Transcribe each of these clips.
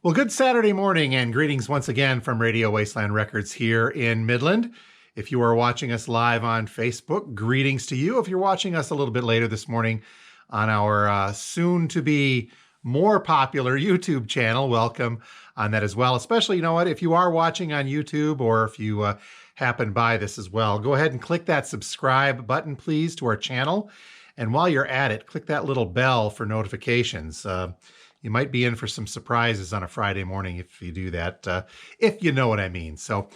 Well, good Saturday morning and greetings once again from Radio Wasteland Records here in Midland. If you are watching us live on Facebook, greetings to you. If you're watching us a little bit later this morning on our soon-to-be more popular YouTube channel, welcome on that as well. Especially, you know what, if you are watching on YouTube or if you happen by this as well, go ahead and click that subscribe button, please, to our channel. And while you're at it, click that little bell for notifications. You might be in for some surprises on a Friday morning if you do that, if you know what I mean. So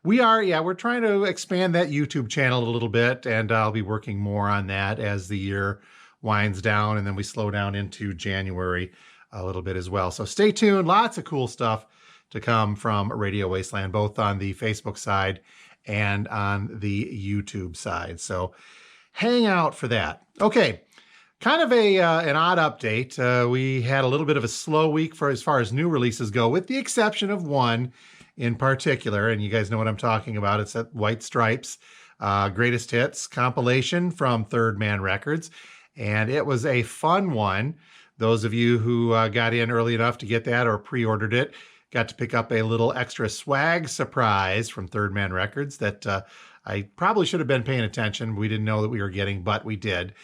we're trying to expand that YouTube channel a little bit, and I'll be working more on that as the year winds down, and then we slow down into January a little bit as well. So stay tuned. Lots of cool stuff to come from Radio Wasteland, both on the Facebook side and on the YouTube side. So hang out for that. Okay. Kind of an odd update. We had a little bit of a slow week for as far as new releases go, with the exception of one in particular, and you guys know what I'm talking about. It's that White Stripes Greatest Hits compilation from Third Man Records, and it was a fun one. Those of you who got in early enough to get that or pre-ordered it got to pick up a little extra swag surprise from Third Man Records that I probably should have been paying attention. We didn't know that we were getting, but we did.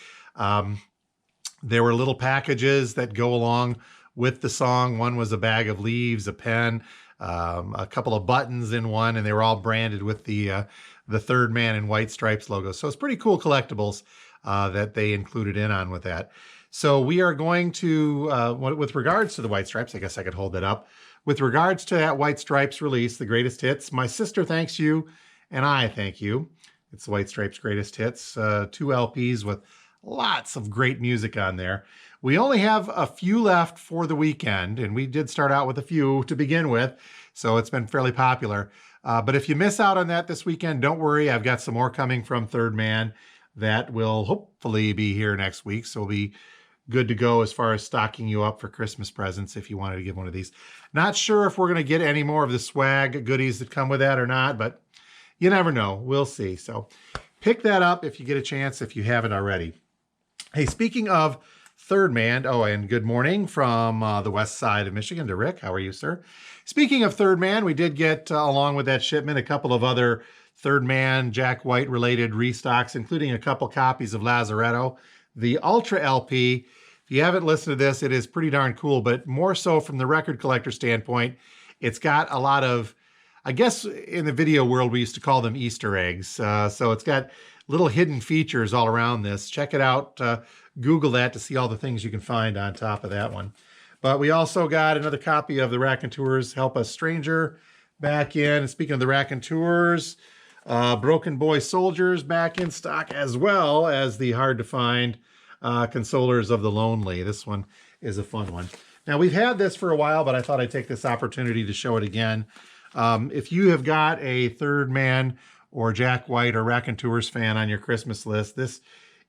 There were little packages that go along with the song. One was a bag of leaves, a pen, a couple of buttons in one, and they were all branded with the Third Man and White Stripes logo. So it's pretty cool collectibles that they included in on with that. So we are going to, with regards to the White Stripes, I guess I could hold that up. With regards to that White Stripes release, the Greatest Hits, my sister thanks you, and I thank you. It's the White Stripes Greatest Hits, 2 LPs with lots of great music on there. We only have a few left for the weekend, and we did start out with a few to begin with, so it's been fairly popular. But if you miss out on that this weekend, don't worry. I've got some more coming from Third Man that will hopefully be here next week, so we'll be good to go as far as stocking you up for Christmas presents if you wanted to give one of these. Not sure if we're going to get any more of the swag goodies that come with that or not, but you never know. We'll see. So pick that up if you get a chance, if you haven't already. Hey, speaking of Third Man, and good morning from the west side of Michigan to Rick. How are you, sir? Speaking of Third Man, we did get, along with that shipment, a couple of other Third Man, Jack White-related restocks, including a couple copies of Lazaretto, the Ultra LP. If you haven't listened to this, it is pretty darn cool, but more so from the record collector standpoint, it's got a lot of, I guess in the video world, we used to call them Easter eggs. So it's got little hidden features all around this. Check it out. Google that to see all the things you can find on top of that one. But we also got another copy of the Raconteurs Help Us Stranger back in. And speaking of the Raconteurs, Broken Boy Soldiers back in stock, as well as the hard-to-find Consolers of the Lonely. This one is a fun one. Now, we've had this for a while, but I thought I'd take this opportunity to show it again. If you have got a Third Man or Jack White or Raconteurs fan on your Christmas list,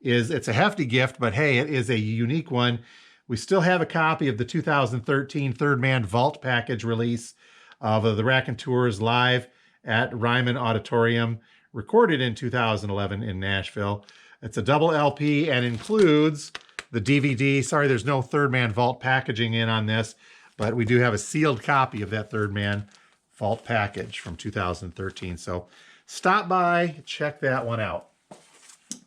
it's a hefty gift, but hey, it is a unique one. We still have a copy of the 2013 Third Man Vault Package release of the Raconteurs live at Ryman Auditorium, recorded in 2011 in Nashville. It's a double LP and includes the DVD. Sorry, there's no Third Man Vault packaging in on this, but we do have a sealed copy of that Third Man Vault package from 2013. So stop by, check that one out.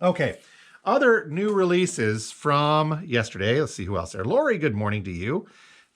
Okay, other new releases from yesterday. Let's see who else there. Lori, good morning to you.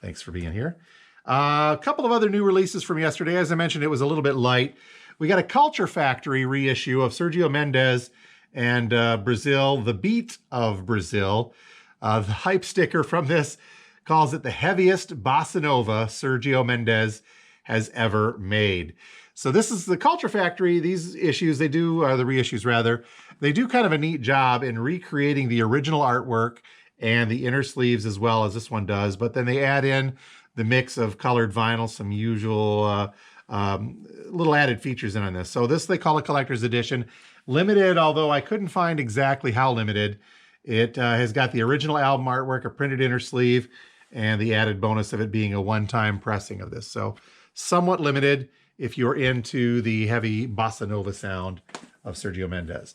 Thanks for being here. A couple of other new releases from yesterday. As I mentioned, it was a little bit light. We got a Culture Factory reissue of Sergio Mendes and Brazil, The Beat of Brazil. The hype sticker from this calls it the heaviest bossa nova Sergio Mendes has ever made. So this is the Culture Factory. These issues, the reissues rather, they do kind of a neat job in recreating the original artwork and the inner sleeves as well as this one does, but then they add in the mix of colored vinyl, some usual little added features in on this. So this they call a collector's edition. Limited, although I couldn't find exactly how limited. It has got the original album artwork, a printed inner sleeve, and the added bonus of it being a one-time pressing of this. So somewhat limited if you're into the heavy bossa nova sound of Sergio Mendes.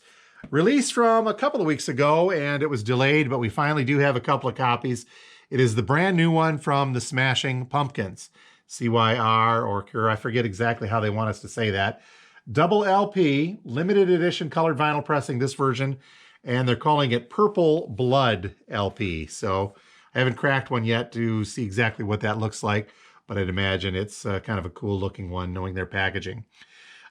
Released from a couple of weeks ago, and it was delayed, but we finally do have a couple of copies. It is the brand new one from the Smashing Pumpkins. CYR or Cure. I forget exactly how they want us to say that. Double LP, limited edition colored vinyl pressing, this version, and they're calling it Purple Blood LP. So I haven't cracked one yet to see exactly what that looks like, but I'd imagine it's kind of a cool looking one knowing their packaging.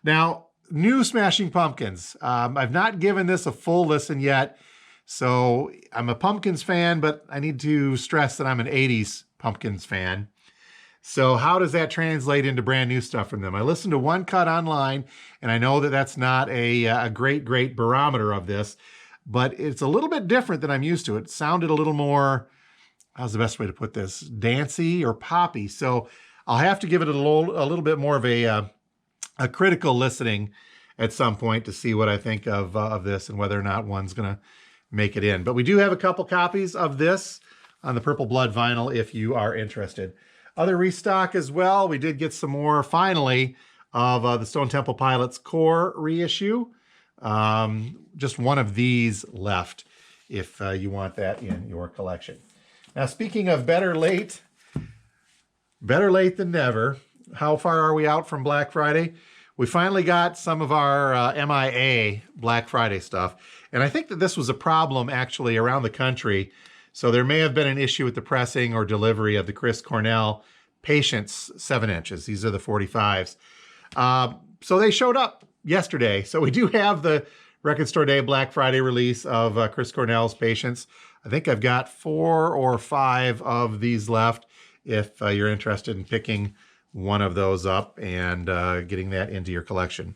Now, new Smashing Pumpkins. I've not given this a full listen yet, so I'm a Pumpkins fan, but I need to stress that I'm an 80s Pumpkins fan. So how does that translate into brand new stuff from them? I listened to one cut online, and I know that that's not a great barometer of this, but it's a little bit different than I'm used to. It sounded a little more, how's the best way to put this, dancey or poppy. So I'll have to give it a little bit more of a critical listening at some point to see what I think of this and whether or not one's going to make it in. But we do have a couple copies of this on the Purple Blood vinyl if you are interested. Other restock as well. We did get some more, finally, of the Stone Temple Pilots Core reissue. Just one of these left if you want that in your collection. Now, speaking of better late than never. How far are we out from Black Friday? We finally got some of our MIA Black Friday stuff. And I think that this was a problem actually around the country. So there may have been an issue with the pressing or delivery of the Chris Cornell Patience 7 inches. These are the 45s. So they showed up yesterday. So we do have the Record Store Day Black Friday release of Chris Cornell's Patience. I think I've got 4 or 5 of these left if you're interested in picking one of those up and getting that into your collection.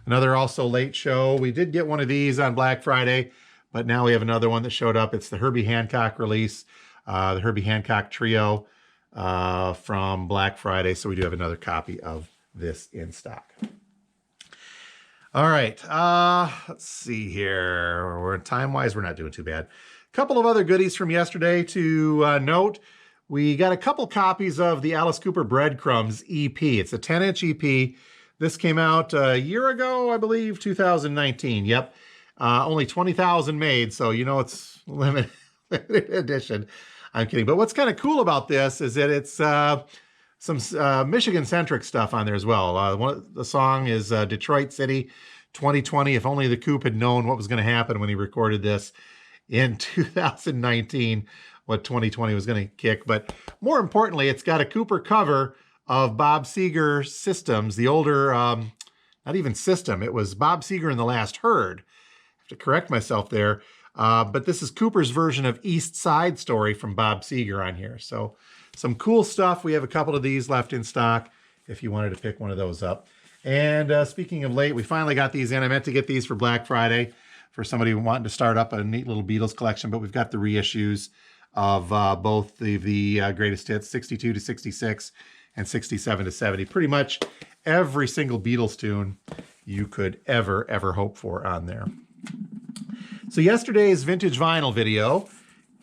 Another also late show. We did get one of these on Black Friday, but now we have another one that showed up. It's the Herbie Hancock release, the Herbie Hancock Trio from Black Friday. So we do have another copy of this in stock. All right, let's see here. Time-wise, we're not doing too bad. A couple of other goodies from yesterday to note. We got a couple copies of the Alice Cooper Breadcrumbs EP. It's a 10-inch EP. This came out a year ago, I believe, 2019. Yep. Only 20,000 made, so you know it's limited edition. I'm kidding. But what's kind of cool about this is that it's some Michigan-centric stuff on there as well. The song is Detroit City 2020. If only the Coop had known what was going to happen when he recorded this in 2019, what 2020 was going to kick. But more importantly, it's got a Cooper cover of Bob Seger Systems, the older, not even System. It was Bob Seger and the Last Herd. I have to correct myself there. But this is Cooper's version of East Side Story from Bob Seger on here. So some cool stuff. We have a couple of these left in stock if you wanted to pick one of those up. And speaking of late, we finally got these in. I meant to get these for Black Friday for somebody wanting to start up a neat little Beatles collection, but we've got the reissues of both the greatest hits, 62 to 66 and 67 to 70. Pretty much every single Beatles tune you could ever hope for on there. So yesterday's vintage vinyl video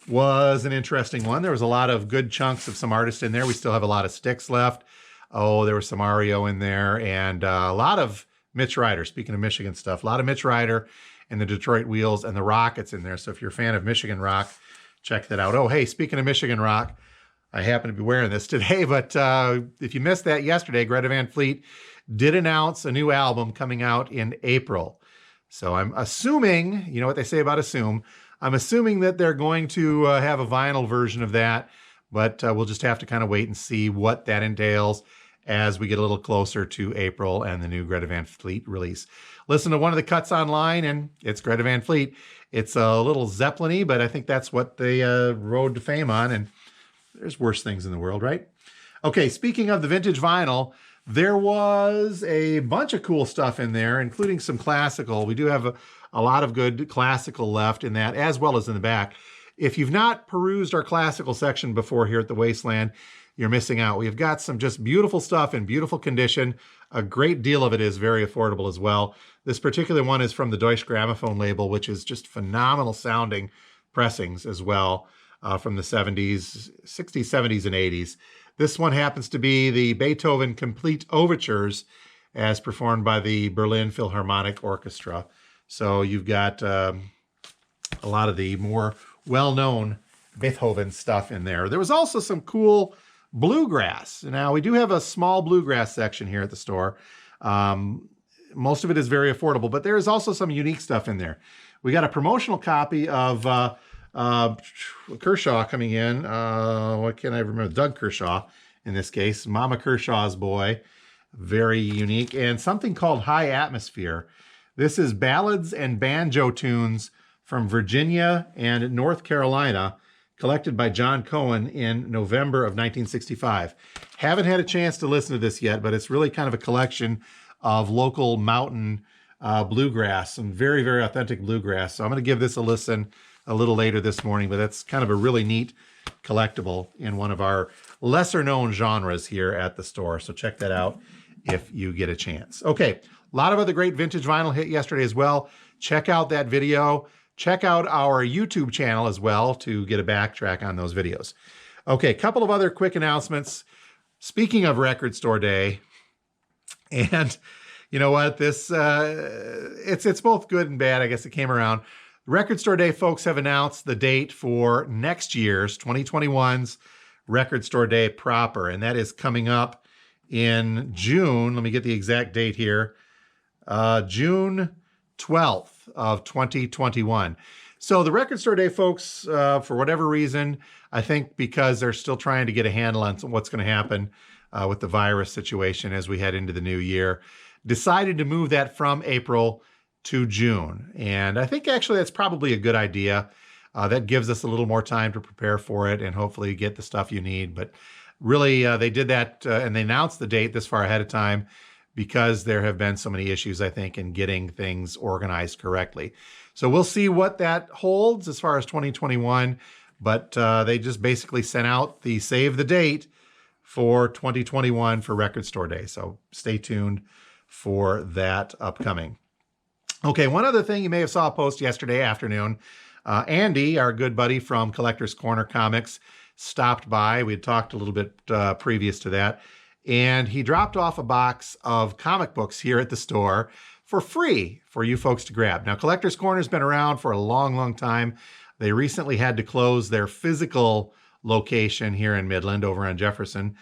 was an interesting one. There was a lot of good chunks of some artists in there. We still have a lot of Styx left. Oh, there was some REO in there and a lot of Mitch Ryder. Speaking of Michigan stuff, a lot of Mitch Ryder and the Detroit Wheels and the Rockets in there. So if you're a fan of Michigan rock, check that out. Oh, hey, speaking of Michigan rock, I happen to be wearing this today, but if you missed that yesterday, Greta Van Fleet did announce a new album coming out in April. So I'm assuming, you know what they say about assume, I'm assuming that they're going to have a vinyl version of that, but we'll just have to kind of wait and see what that entails as we get a little closer to April and the new Greta Van Fleet release. Listen to one of the cuts online, and it's Greta Van Fleet. It's a little Zeppelin-y, but I think that's what they rode to fame on, and there's worse things in the world, right? Okay, speaking of the vintage vinyl, there was a bunch of cool stuff in there, including some classical. We do have a lot of good classical left in that, as well as in the back. If you've not perused our classical section before here at the Wasteland, you're missing out. We've got some just beautiful stuff in beautiful condition. A great deal of it is very affordable as well. This particular one is from the Deutsche Grammophon label, which is just phenomenal sounding pressings as well from the 70s, 60s, 70s, and 80s. This one happens to be the Beethoven Complete Overtures as performed by the Berlin Philharmonic Orchestra. So you've got a lot of the more well-known Beethoven stuff in there. There was also some cool bluegrass. Now, we do have a small bluegrass section here at the store. Most of it is very affordable, but there is also some unique stuff in there. We got a promotional copy of Kershaw coming in. What can I remember? Doug Kershaw, in this case. Mama Kershaw's Boy. Very unique. And something called High Atmosphere. This is ballads and banjo tunes from Virginia and North Carolina, collected by John Cohen in November of 1965. Haven't had a chance to listen to this yet, but it's really kind of a collection of local mountain bluegrass, some very, very authentic bluegrass. So I'm going to give this a listen a little later this morning, but that's kind of a really neat collectible in one of our lesser known genres here at the store. So check that out if you get a chance. Okay, a lot of other great vintage vinyl hit yesterday as well. Check out that video. Check out our YouTube channel as well to get a backtrack on those videos. Okay, a couple of other quick announcements. Speaking of Record Store Day, and you know what, this it's both good and bad. I guess it came around. Record Store Day folks have announced the date for next year's 2021's Record Store Day proper, and that is coming up in June. Let me get the exact date here. June 12th of 2021. So the Record Store Day folks, for whatever reason, I think because they're still trying to get a handle on what's going to happen with the virus situation as we head into the new year, decided to move that from April to June. And I think actually that's probably a good idea. That gives us a little more time to prepare for it and hopefully get the stuff you need. But really, they did that and they announced the date this far ahead of time because there have been so many issues, I think, in getting things organized correctly. So we'll see what that holds as far as 2021. But they just basically sent out the save the date for 2021 for Record Store Day. So stay tuned for that upcoming. Okay, one other thing you may have saw a post yesterday afternoon. Andy, our good buddy from Collector's Corner Comics, stopped by. We had talked a little bit previous to that. And he dropped off a box of comic books here at the store for free for you folks to grab. Now, Collector's Corner's been around for a long, long time. They recently had to close their physical location here in Midland over on Jefferson.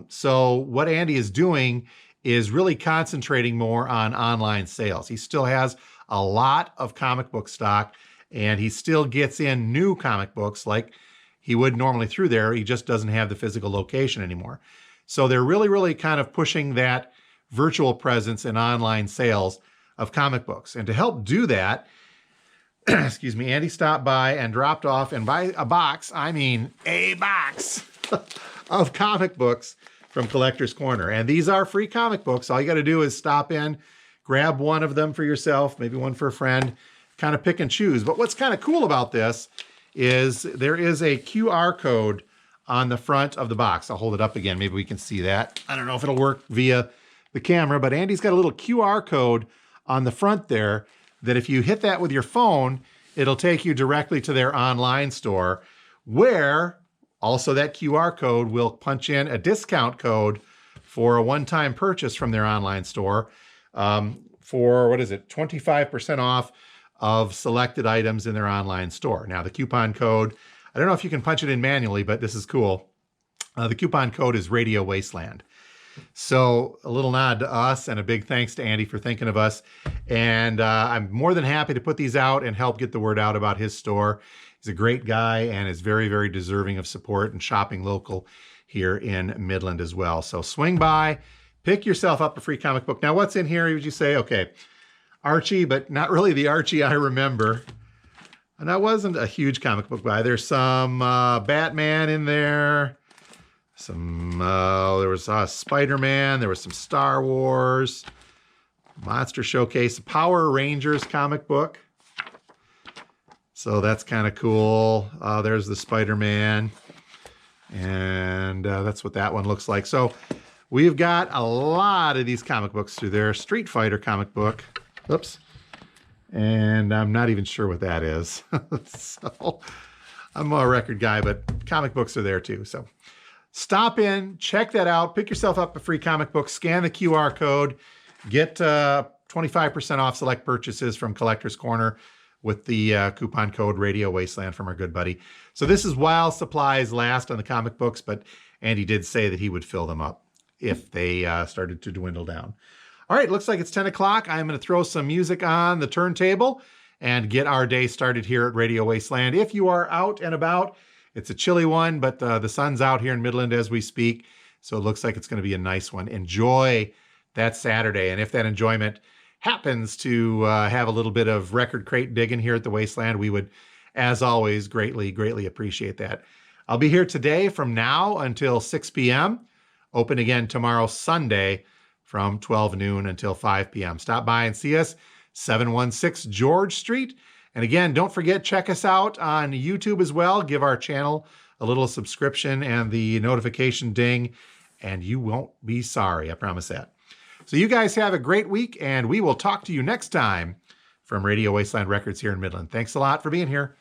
So what Andy is doing is really concentrating more on online sales. He still has a lot of comic book stock, and he still gets in new comic books like he would normally through there. He just doesn't have the physical location anymore. So they're really, really kind of pushing that virtual presence and online sales of comic books. And to help do that, excuse me, Andy stopped by and dropped off, and by a box, I mean a box of comic books from Collector's Corner. And these are free comic books. All you got to do is stop in, grab one of them for yourself, maybe one for a friend, kind of pick and choose. But what's kind of cool about this is there is a QR code on the front of the box. I'll hold it up again. Maybe we can see that. I don't know if it'll work via the camera, but Andy's got a little QR code on the front there that if you hit that with your phone, it'll take you directly to their online store, where also that QR code will punch in a discount code for a one-time purchase from their online store for, 25% off of selected items in their online store. Now, the coupon code, I don't know if you can punch it in manually, but this is cool. The coupon code is Radio Wasteland. So a little nod to us and a big thanks to Andy for thinking of us. And I'm more than happy to put these out and help get the word out about his store. He's a great guy and is very, very deserving of support and shopping local here in Midland as well. So swing by, pick yourself up a free comic book. Now, what's in here? Would you say, okay, Archie, but not really the Archie I remember. And that wasn't a huge comic book buy. There's some Batman in there. There was Spider-Man. There was some Star Wars. Monster Showcase. Power Rangers comic book. So that's kind of cool. There's the Spider-Man. And that's what that one looks like. So we've got a lot of these comic books through there. Street Fighter comic book. Oops. And I'm not even sure what that is. So I'm a record guy, but comic books are there too. So stop in, check that out, pick yourself up a free comic book, scan the QR code, get 25% off select purchases from Collector's Corner with the coupon code Radio Wasteland from our good buddy. So this is while supplies last on the comic books, but And he did say that he would fill them up if they started to dwindle down. All right, looks like it's 10 o'clock. I'm going to throw some music on the turntable and get our day started here at Radio Wasteland. If you are out and about, it's a chilly one, but the sun's out here in Midland as we speak, so it looks like it's going to be a nice one. Enjoy that Saturday, and if that enjoyment happens to have a little bit of record crate digging here at the Wasteland, we would, as always, greatly appreciate that. I'll be here today from now until 6 p.m., open again tomorrow, Sunday, from 12 noon until 5 p.m. Stop by and see us, 716 George Street. And again, don't forget, check us out on YouTube as well. Give our channel a little subscription and the notification ding, and you won't be sorry. I promise that. So you guys have a great week, and we will talk to you next time from Radio Wasteland Records here in Midland. Thanks a lot for being here.